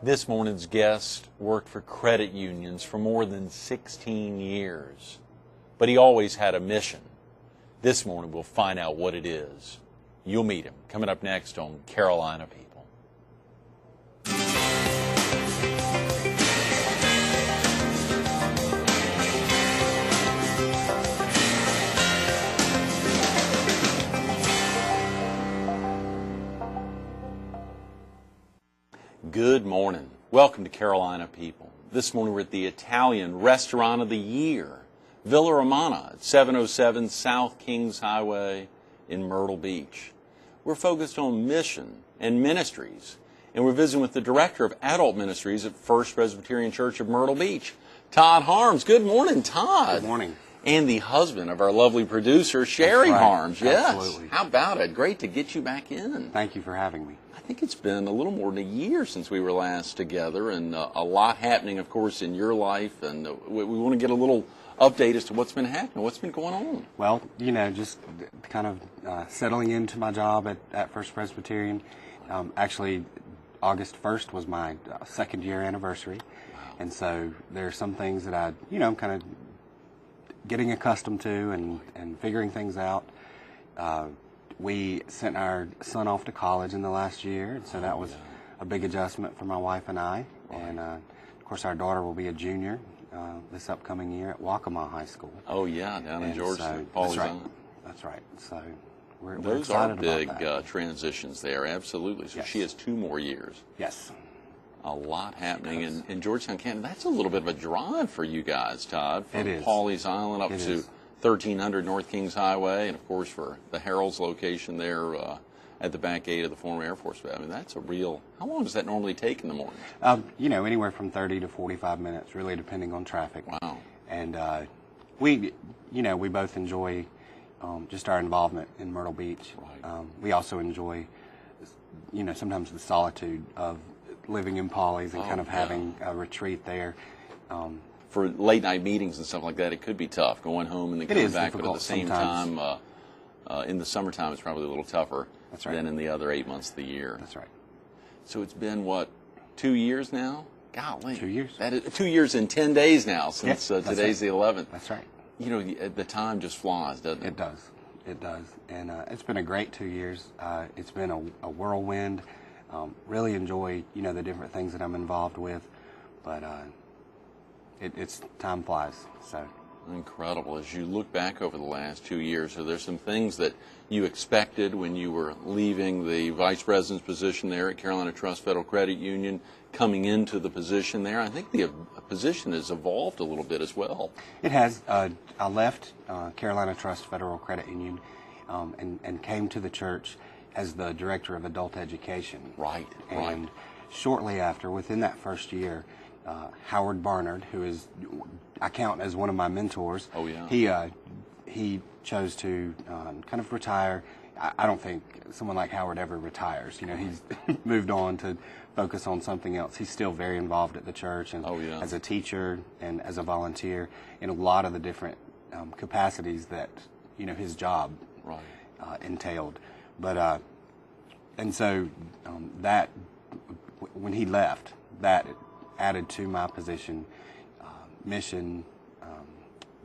This morning's guest worked for credit unions for more than 16 years, but he always had a mission. This morning we'll find out what it is. You'll meet him coming up next on Carolina People. Good morning. Welcome to Carolina People. This morning we're at the Italian Restaurant of the Year, Villa Romana at 707 South Kings Highway in Myrtle Beach. We're focused on mission and ministries, and we're visiting with the Director of Adult Ministries at First Presbyterian Church of Myrtle Beach, Todd Harms. Good morning, Todd. Good morning. And the husband of our lovely producer, Sherry Harms. Yes. Absolutely. How about it? Great to get you back in. Thank you for having me. I think it's been a little more than a year since we were last together, and a lot happening, of course, in your life, and we want to get a little update as to what's been happening, what's been going on. Well, just kind of settling into my job at First Presbyterian. Actually, August 1st was my second year anniversary, and so there are some things that I'm kind of getting accustomed to and figuring things out. We sent our son off to college in the last year, and so that was a big adjustment for my wife and I. And, of course, our daughter will be a junior this upcoming year at Waccamaw High School. Oh, yeah, down in Georgia. That's right. So we're Those excited are big about that. Transitions there, absolutely. So Yes. she has 2 more years. Yes. A lot happening in Georgetown, Canada. That's a little bit of a drive for you guys, Todd, from It is. Pawleys Island up It to is. 1300 North Kings Highway, and of course for the Harold's location there at the back gate of the former Air Force Base. I mean, that's a real. How long does that normally take in the morning? Anywhere from 30 to 45 minutes, really depending on traffic. Wow. And we both enjoy just our involvement in Myrtle Beach. Right. We also enjoy, sometimes the solitude of living in Pawleys and kind of having a retreat there. For late night meetings and stuff like that, it could be tough going home and then coming back. But at the same sometimes. time, in the summertime, it's probably a little tougher That's right. than in the other 8 months of the year. That's right. So it's been, 2 years now? Golly. 2 years. That is 2 years and 10 days now since Yes, today's the 11th. That's right. The time just flies, doesn't it? It does. It does. And it's been a great 2 years. It's been a whirlwind. Really enjoy, the different things that I'm involved with. But it's time flies. So Incredible. As you look back over the last 2 years, are there some things that you expected when you were leaving the vice president's position there at Carolina Trust Federal Credit Union, coming into the position there? I think the position has evolved a little bit as well. it has. I left Carolina Trust Federal Credit Union and came to the church as the director of adult education. Right. And shortly after, within that first year, Howard Barnard, who is, I count as one of my mentors. Oh, yeah. He chose to kind of retire. I don't think someone like Howard ever retires. He's moved on to focus on something else. He's still very involved at the church and as a teacher and as a volunteer in a lot of the different capacities that his job entailed. But and so that when he left, that added to my position, mission,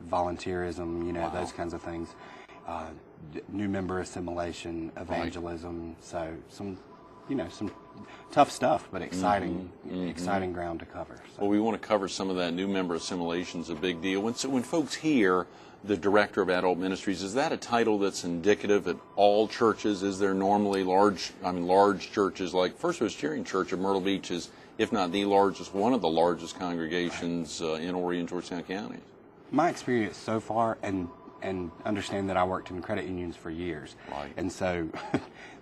volunteerism, those kinds of things, new member assimilation, evangelism. So some tough stuff, but exciting ground to cover. So. Well, we want to cover some of that. New member assimilation is a big deal. When folks hear the Director of Adult Ministries, is that a title that's indicative at all churches? Is there normally large churches like First Presbyterian Church of Myrtle Beach is, if not the largest, one of the largest congregations in Horry and Georgetown counties? My experience so far, and understand that I worked in credit unions for years. Right. And so,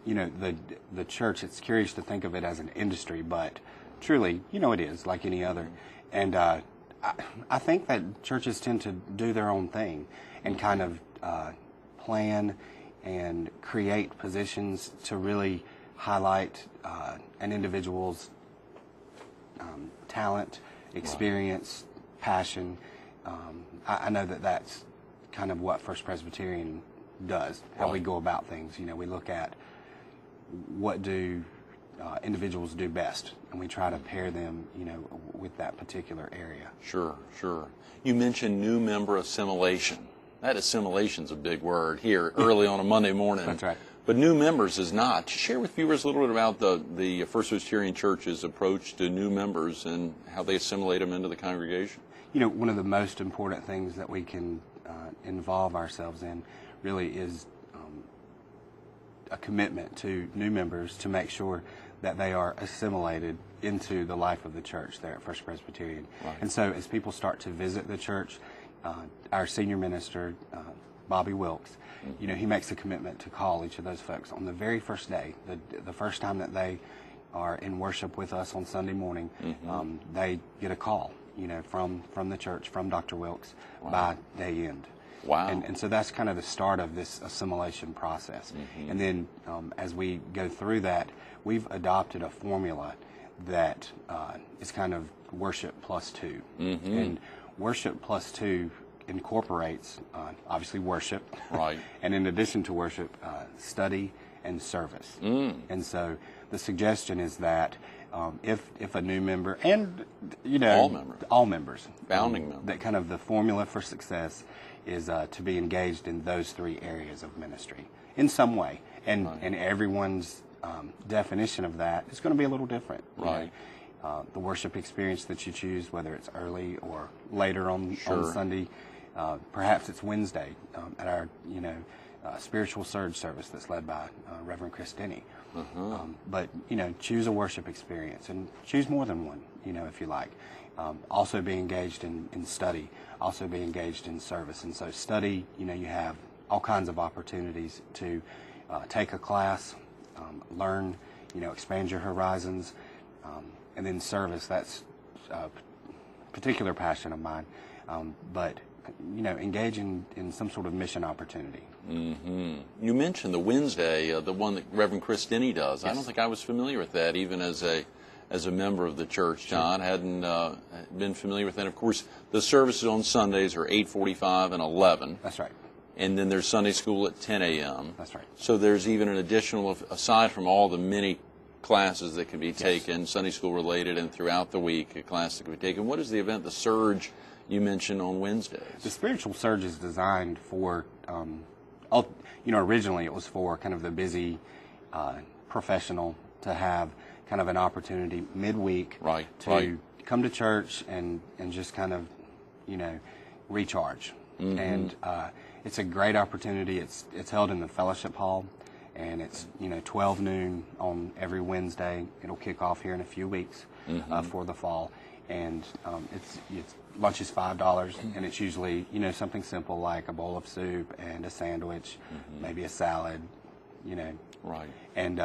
the church, it's curious to think of it as an industry, but truly, it is like any other. And I think that churches tend to do their own thing and kind of plan and create positions to really highlight an individual's talent, experience, passion. I know that that's kind of what First Presbyterian does, how we go about things. We look at what do individuals do best, and we try to pair them, with that particular area. Sure, sure. You mentioned new member assimilation. That assimilation's a big word here early on a Monday morning. That's right. But new members is not. Share with viewers a little bit about the First Presbyterian Church's approach to new members and how they assimilate them into the congregation. One of the most important things that we can involve ourselves in really is a commitment to new members to make sure that they are assimilated into the life of the church there at First Presbyterian. Right. And so as people start to visit the church, our senior minister, Bobby Wilkes, he makes a commitment to call each of those folks on the very first day, the first time that they are in worship with us on Sunday morning. They get a call, from the church, from Dr. Wilkes. Wow. By day end. Wow. And so that's kind of the start of this assimilation process. And then as we go through that, we've adopted a formula that is kind of worship plus two. And worship plus two incorporates, obviously, worship. Right. And in addition to worship, study and service. And so the suggestion is that if a new member, and, all members. Founding members. That kind of the formula for success is to be engaged in those three areas of ministry in some way. And everyone's definition of that is going to be a little different. Right. The worship experience that you choose, whether it's early or later on Sunday, perhaps it's Wednesday at our, spiritual surge service that's led by Reverend Chris Denny. But, choose a worship experience and choose more than one, if you like. Also be engaged in study, also be engaged in service. And so study, you have all kinds of opportunities to take a class, learn, expand your horizons. And then service, that's a particular passion of mine. But, engage in some sort of mission opportunity. You mentioned the Wednesday, the one that Reverend Chris Denny does. Yes. I don't think I was familiar with that, even as a member of the church, John. Hadn't been familiar with that. Of course, the services on Sundays are 8:45 and 11. That's right. And then there's Sunday school at 10 a.m. That's right. So there's even an additional, aside from all the many classes that can be taken, Sunday school related, and throughout the week, a class that can be taken. What is the event, the Surge, you mentioned on Wednesdays? The Spiritual Surge is designed for, originally it was for kind of the busy professional to have kind of an opportunity midweek to come to church and just kind of, recharge. And it's a great opportunity. It's held in the fellowship hall. And it's 12 noon on every Wednesday. It'll kick off here in a few weeks for the fall, and it's lunch is $5, and it's usually something simple like a bowl of soup and a sandwich, maybe a salad, Right. And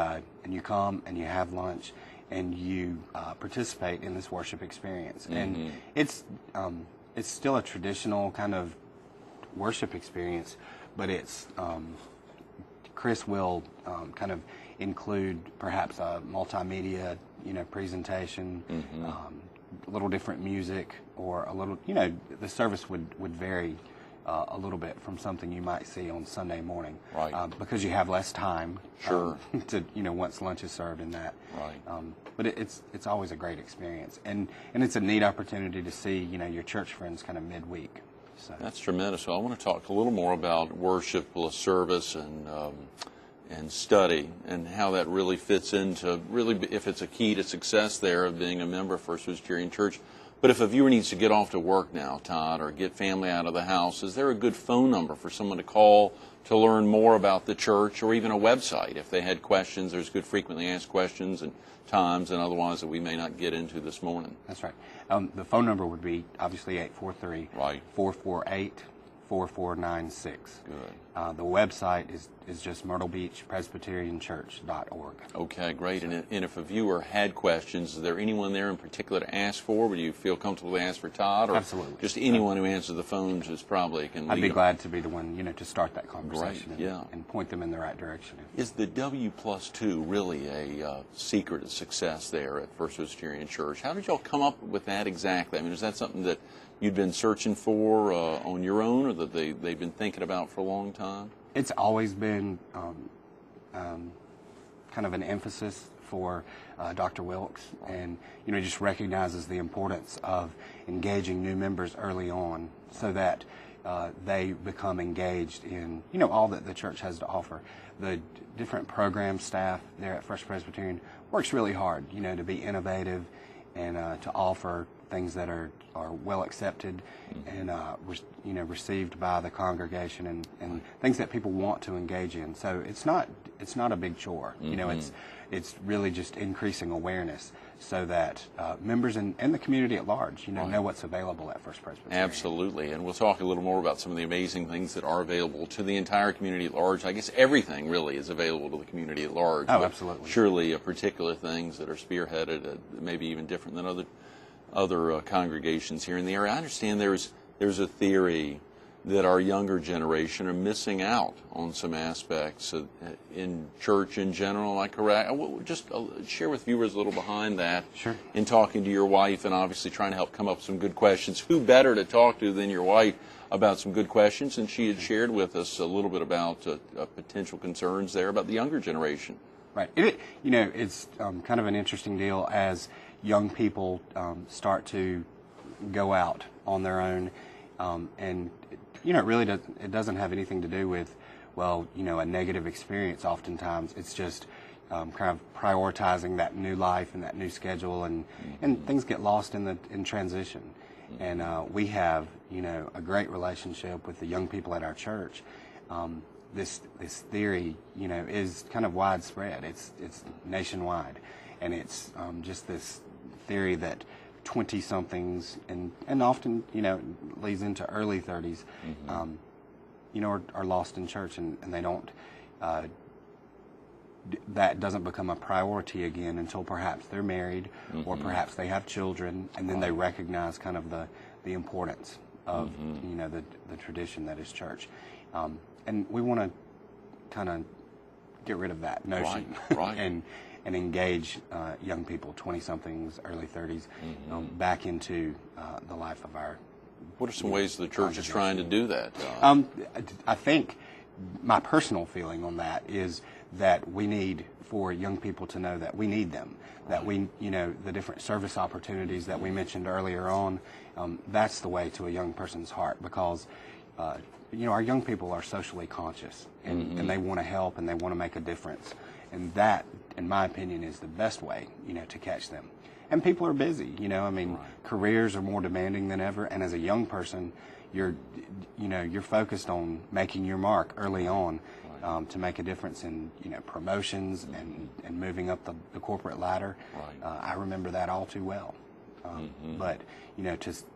you come and you have lunch, and you participate in this worship experience, and it's still a traditional kind of worship experience, but it's Chris will kind of include perhaps a multimedia, presentation, a little different music, or a little, the service would vary a little bit from something you might see on Sunday morning, right? Because you have less time, sure, to once lunch is served in that, right? But it's always a great experience, and it's a neat opportunity to see your church friends kind of midweek. So. That's tremendous. So I want to talk a little more about worship plus service and study, and how that really fits into if it's a key to success there of being a member of First Presbyterian Church. But if a viewer needs to get off to work now, Todd, or get family out of the house, is there a good phone number for someone to call to learn more about the church, or even a website if they had questions? There's good frequently asked questions and times and otherwise that we may not get into this morning. That's right. The phone number would be obviously 843-448-4496. Good. The website is just myrtlebeachpresbyterianchurch.org. Okay, great. And if a viewer had questions, is there anyone there in particular to ask for? Would you feel comfortable to ask for Todd? Or absolutely. Just anyone who answers the phones is probably can lead. I'd be glad to be the one, to start that conversation. Great, and point them in the right direction. Is the W+2 really a secret of success there at First Presbyterian Church? How did y'all come up with that exactly? I mean, is that something that you'd been searching for on your own, or that they've been thinking about for a long time? It's always been kind of an emphasis for Dr. Wilkes, and just recognizes the importance of engaging new members early on so that they become engaged in all that the church has to offer. The different program staff there at First Presbyterian works really hard, to be innovative and to offer things that are well accepted and received by the congregation and things that people want to engage in. So it's not a big chore. It's really just increasing awareness so that members and the community at large know what's available at First Presbyterian. Absolutely, and we'll talk a little more about some of the amazing things that are available to the entire community at large. I guess everything really is available to the community at large. Oh, absolutely. Surely particular things that are spearheaded, maybe even different than other congregations here in the area. I understand there's a theory that our younger generation are missing out on some aspects in church in general. Am I correct? Just share with viewers a little behind that. Sure. In talking to your wife and obviously trying to help come up with some good questions. Who better to talk to than your wife about some good questions? And she had shared with us a little bit about potential concerns there about the younger generation. Right. It's kind of an interesting deal as young people start to go out on their own, and it doesn't have anything to do with a negative experience. Oftentimes, it's just kind of prioritizing that new life and that new schedule, and things get lost in transition. And we have a great relationship with the young people at our church. This theory is kind of widespread. It's nationwide, and it's just this theory that 20-somethings and often leads into early 30s are lost in church, and they don't that doesn't become a priority again until perhaps they're married or perhaps they have children, and then they recognize kind of the importance of the tradition that is church, and we want to kind of get rid of that notion and engage young people, 20-somethings, early 30s, back into the life of our. What are some ways the church is trying to do that? I think my personal feeling on that is that we need for young people to know that we need them, that we, the different service opportunities that we mentioned earlier on, that's the way to a young person's heart, because our young people are socially conscious, and they want to help and they want to make a difference. And that, in my opinion, is the best way, to catch them. And people are busy, careers are more demanding than ever. And as a young person, you're focused on making your mark early on, to make a difference in, promotions and moving up the corporate ladder. I remember that all too well. But,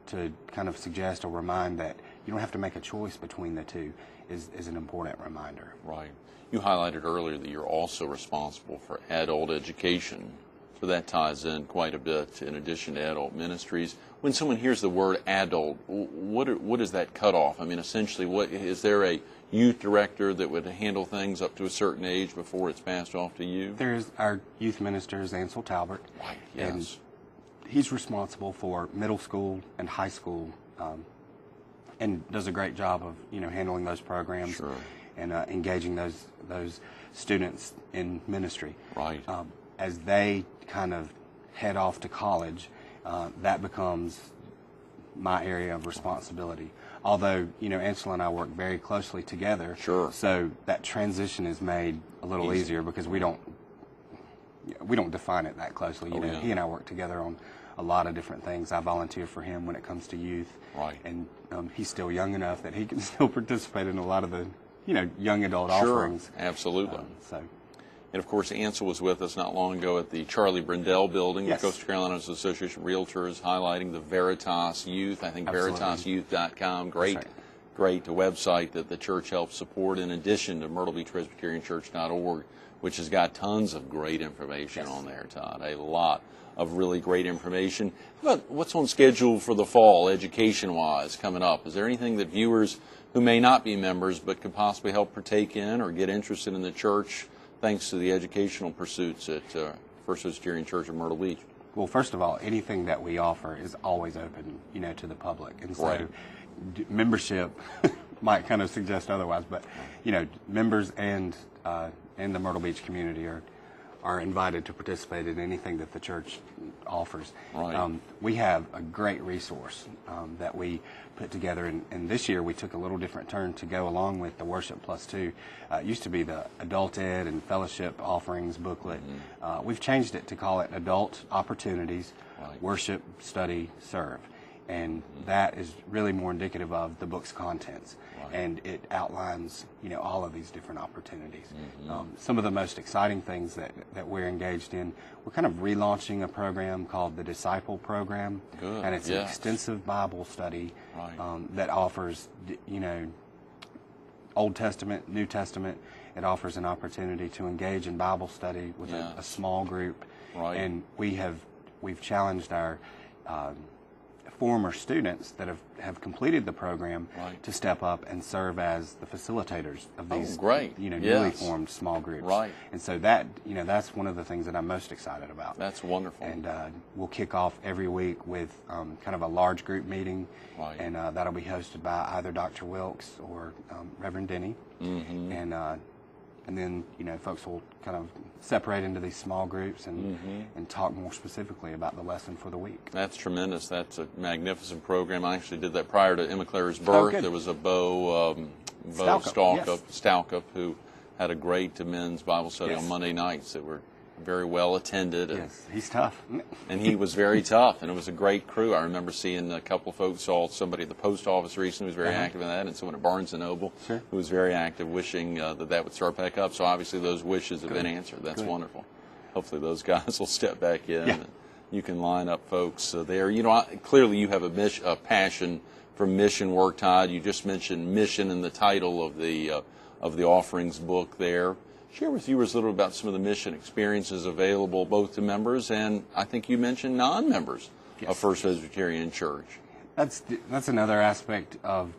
to kind of suggest or remind that you don't have to make a choice between the two is an important reminder. Right. You highlighted earlier that you're also responsible for adult education, so that ties in quite a bit in addition to adult ministries. When someone hears the word adult, what is that cutoff? I mean, essentially, is there a youth director that would handle things up to a certain age before it's passed off to you? There's our youth minister, Ansel Talbert. Right, yes. And he's responsible for middle school and high school, and does a great job of handling those programs. Sure. And engaging those students in ministry. Right. As they kind of head off to college, that becomes my area of responsibility. Although, Ansel and I work very closely together. Sure. So that transition is made a little easier because we don't define it that closely. He and I work together on a lot of different things. I volunteer for him when it comes to youth. Right. And he's still young enough that he can still participate in a lot of the young adult offerings. Absolutely. And of course, Ansel was with us not long ago at the Charlie Brindell building. Yes. The Coastal Carolinas Association of Realtors highlighting the Veritas Youth. I think VeritasYouth.com. Great website that the church helps support, in addition to MyrtleBeachPresbyterianChurch.org, which has got tons of great information on there, Todd. A lot of really great information. How about what's on schedule for the fall, education-wise, coming up? Is there anything that viewers who may not be members but could possibly help partake in or get interested in the church thanks to the educational pursuits at First Presbyterian Church of Myrtle Beach? Well, first of all, anything that we offer is always open, to the public. And so membership might kind of suggest otherwise, but, members and the Myrtle Beach community are are invited to participate in anything that the church offers. Right. We have a great resource that we put together, and this year we took a little different turn to go along with the Worship Plus 2. It used to be the Adult Ed and Fellowship Offerings booklet. We've changed it to call it Adult Opportunities, Right. Worship, Study, Serve. And that is really more indicative of the book's contents. Right. And it outlines, all of these different opportunities. Some of the most exciting things that we're engaged in, we're kind of relaunching a program called the Disciple Program. Good. And it's an Yes. extensive Bible study Right. that offers, Old Testament, New Testament. It offers an opportunity to engage in Bible study with a Yes. small group. Right. And we've challenged our former students that have completed the program Right. to step up and serve as the facilitators of these great. newly Yes. formed small groups. Right. And so that's one of the things that I'm most excited about. That's wonderful. And we'll kick off every week with kind of a large group meeting, Right. and that'll be hosted by either Dr. Wilkes or Reverend Denny. And then folks will kind of separate into these small groups and talk more specifically about the lesson for the week. That's tremendous. That's a magnificent program. I actually did that prior to Emma Claire's birth. good. There was a Bo Stalkup, who had a great men's Bible study Yes. on Monday nights that were very well attended. Yes, he's tough. And he was very tough, and it was a great crew. I remember seeing a couple of folks, saw somebody at the post office recently who was very active in that, and someone at Barnes & Noble Sure. who was very active, wishing that would start back up. So obviously those wishes have been answered. That's wonderful. Hopefully those guys will step back in. Yeah. And you can line up folks there. Clearly you have a passion for mission work, Todd. You just mentioned mission in the title of the offerings book there. Share with viewers a little about some of the mission experiences available both to members and I think you mentioned non-members of First Presbyterian Church. That's another aspect of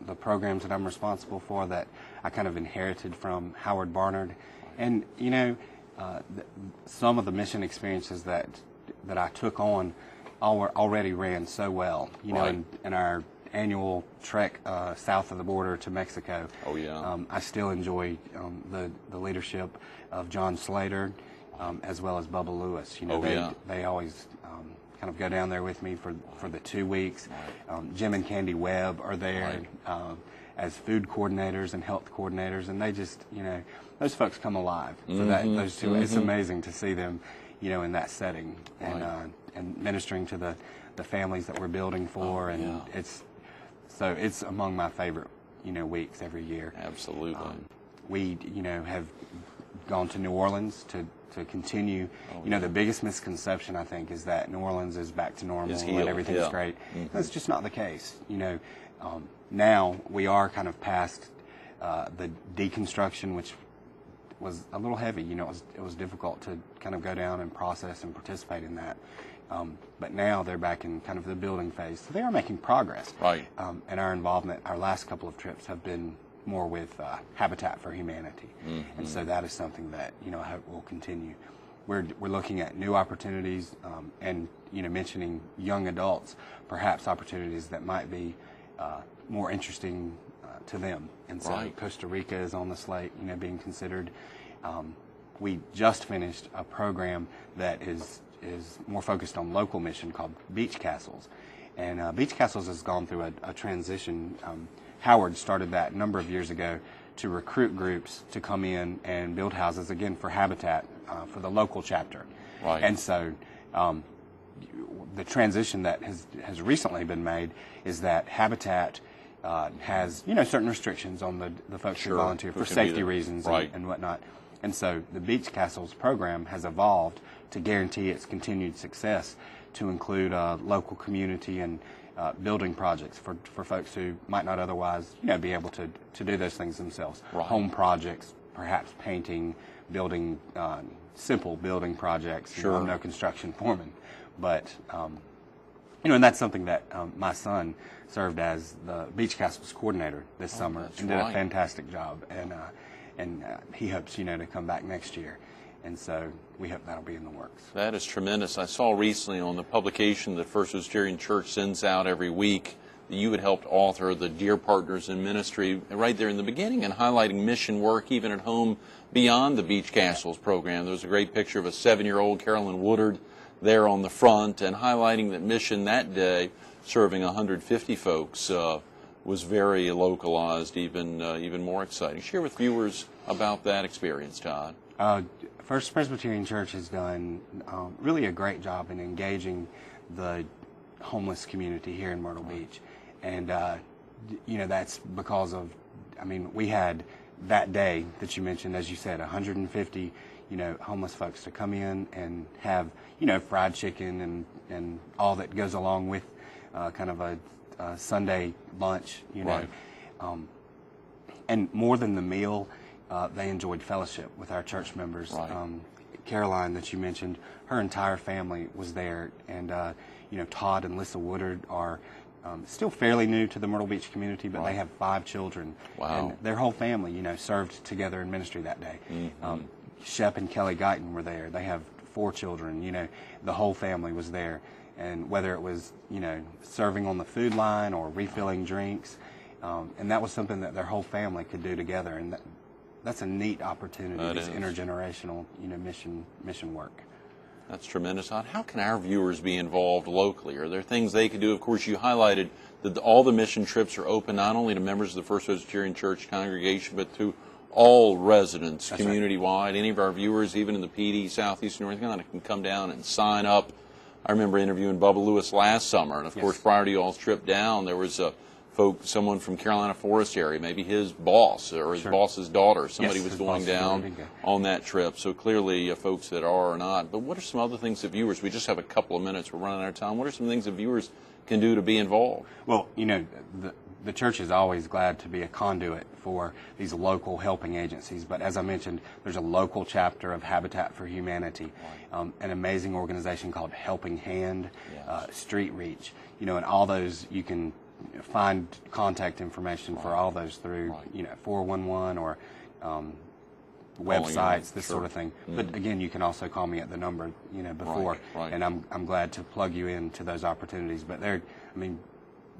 the programs that I'm responsible for that I kind of inherited from Howard Barnard. And, some of the mission experiences that I took on already ran so well. Right. In our annual trek south of the border to Mexico. Oh, yeah. I still enjoy the leadership of John Slater as well as Bubba Lewis. They always kind of go down there with me for the 2 weeks. Right. Jim and Candy Webb are there as food coordinators and health coordinators, and they just, those folks come alive for those 2 weeks. It's amazing to see them, in that setting and ministering to the families that we're building for, it's among my favorite, weeks every year. Absolutely. We, have gone to New Orleans to continue. The biggest misconception, I think, is that New Orleans is back to normal and everything's great. That's just not the case. Now we are kind of past the deconstruction, which was a little heavy. It was difficult to kind of go down and process and participate in that. But now they're back in kind of the building phase. So they are making progress. Right. And our involvement, our last couple of trips have been more with Habitat for Humanity. And so that is something that, I hope will continue. We're looking at new opportunities and, mentioning young adults, perhaps opportunities that might be more interesting to them. And so Costa Rica is on the slate, being considered. We just finished a program that is more focused on local mission called Beach Castles. And Beach Castles has gone through a transition. Howard started that a number of years ago to recruit groups to come in and build houses, again, for Habitat, for the local chapter. Right. And so the transition that has recently been made is that Habitat has, certain restrictions on the folks who volunteer for safety reasons and whatnot. And so the Beach Castles program has evolved to guarantee its continued success, to include local community and building projects for folks who might not otherwise, be able to do those things themselves. Right. Home projects, perhaps painting, building, simple building projects. I'm no construction foreman, but and that's something that my son served as the Beach Castles coordinator this summer and did a fantastic job. And he hopes, to come back next year. And so we hope that'll be in the works. That is tremendous. I saw recently on the publication that First Presbyterian Church sends out every week that you had helped author, the Dear Partners in Ministry, right there in the beginning, and highlighting mission work even at home beyond the Beach Castles program. There was a great picture of a 7-year-old Carolyn Woodard there on the front, and highlighting that mission that day, serving 150 folks, was very localized, even more exciting. Share with viewers about that experience, Todd. First Presbyterian Church has done really a great job in engaging the homeless community here in Myrtle Beach, and that's because of, we had that day that you mentioned, as you said, 150 homeless folks to come in and have fried chicken and all that goes along with kind of a Sunday lunch, Right. And more than the meal, they enjoyed fellowship with our church members. Right. Caroline, that you mentioned, her entire family was there, and Todd and Lissa Woodard are still fairly new to the Myrtle Beach community, but Right. they have 5 children. Wow. And their whole family, served together in ministry that day. Mm-hmm. Shep and Kelly Guyton were there. They have 4 children. The whole family was there. And whether it was, serving on the food line or refilling drinks, and that was something that their whole family could do together. And that's a neat opportunity, this intergenerational, mission work. That's tremendous. How can our viewers be involved locally? Are there things they can do? Of course, you highlighted that all the mission trips are open not only to members of the First Presbyterian Church congregation, but to all residents community-wide. Any of our viewers, even in the PD, Southeast North Carolina, can come down and sign up. I remember interviewing Bubba Lewis last summer, and of course, prior to y'all's trip down, there was someone from Carolina Forest area, maybe his boss or his boss's daughter. Somebody was going down on that trip. So clearly, folks that are or not. But what are some other things that viewers? We just have a couple of minutes. We're running out of time. What are some things that viewers can do to be involved? Well, the church is always glad to be a conduit for these local helping agencies. But as I mentioned, there's a local chapter of Habitat for Humanity, an amazing organization called Helping Hand, Street Reach. And all those you can find contact information for all those through 411 or websites, this sort of thing. But again, you can also call me at the number before, and I'm glad to plug you into those opportunities. But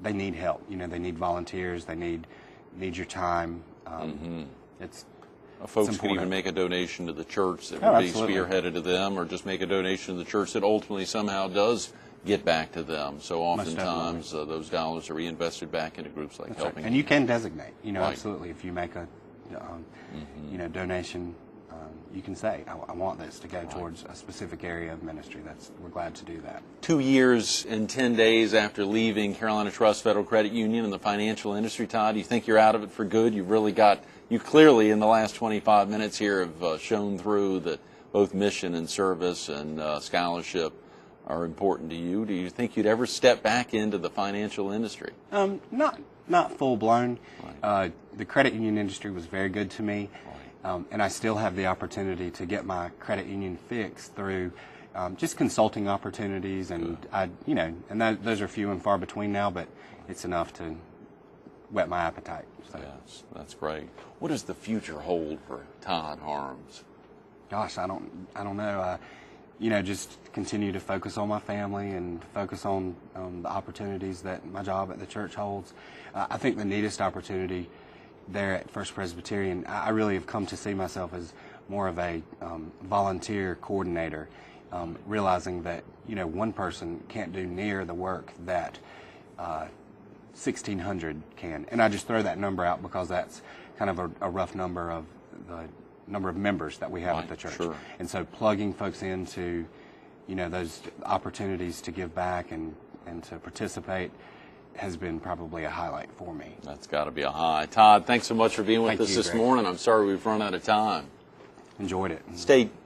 they need help. They need volunteers. They need your time. It's folks can even make a donation to the church that would be spearheaded to them, or just make a donation to the church that ultimately somehow does get back to them. So oftentimes those dollars are reinvested back into groups like Helping. And you can designate, absolutely. If you make a donation, you can say, I want this to go towards a specific area of ministry. We're glad to do that. 2 years and 10 days after leaving Carolina Trust Federal Credit Union and the financial industry, Todd, you think you're out of it for good? You clearly in the last 25 minutes here have shown through that both mission and service and scholarship are important to you. Do you think you'd ever step back into the financial industry? Not full blown. The credit union industry was very good to me, and I still have the opportunity to get my credit union fixed through just consulting opportunities, and those are few and far between now, but it's enough to whet my appetite. So. Yes, that's great. What does the future hold for Todd Harms? Gosh, I don't know. Just continue to focus on my family and focus on the opportunities that my job at the church holds. I think the neatest opportunity there at First Presbyterian, I really have come to see myself as more of a volunteer coordinator, realizing that one person can't do near the work that 1,600 can. And I just throw that number out because that's kind of a rough number of the number of members that we have at the church. Sure. And so plugging folks into, those opportunities to give back and to participate has been probably a highlight for me. That's got to be a high. Todd, thanks so much for being with us this morning. I'm sorry we've run out of time. Enjoyed it.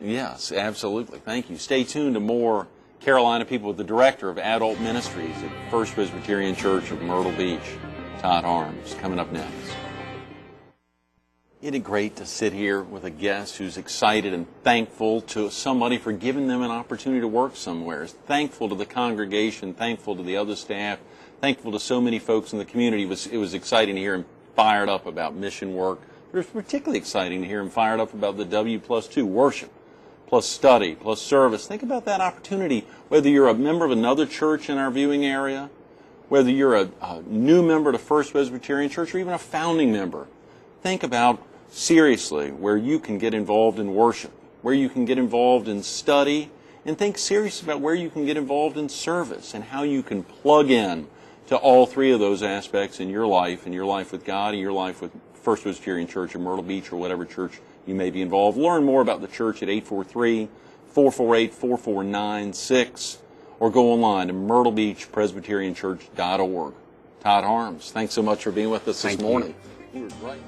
Yes, absolutely. Thank you. Stay tuned to more Carolina People with the Director of Adult Ministries at First Presbyterian Church of Myrtle Beach, Todd Harms, coming up next. Isn't it great to sit here with a guest who's excited and thankful to somebody for giving them an opportunity to work somewhere, thankful to the congregation, thankful to the other staff, thankful to so many folks in the community. It was exciting to hear him fired up about mission work. It was particularly exciting to hear him fired up about the W+2, worship, plus study, plus service. Think about that opportunity, whether you're a member of another church in our viewing area, Whether you're a new member to First Presbyterian Church or even a founding member, think about seriously where you can get involved in worship, where you can get involved in study, and think seriously about where you can get involved in service and how you can plug in to all three of those aspects in your life with God, and your life with First Presbyterian Church in Myrtle Beach or whatever church you may be involved. Learn more about the church at 843-448-4496 or go online to myrtlebeachpresbyterianchurch.org. Todd Harms, thanks so much for being with us this morning. You were great.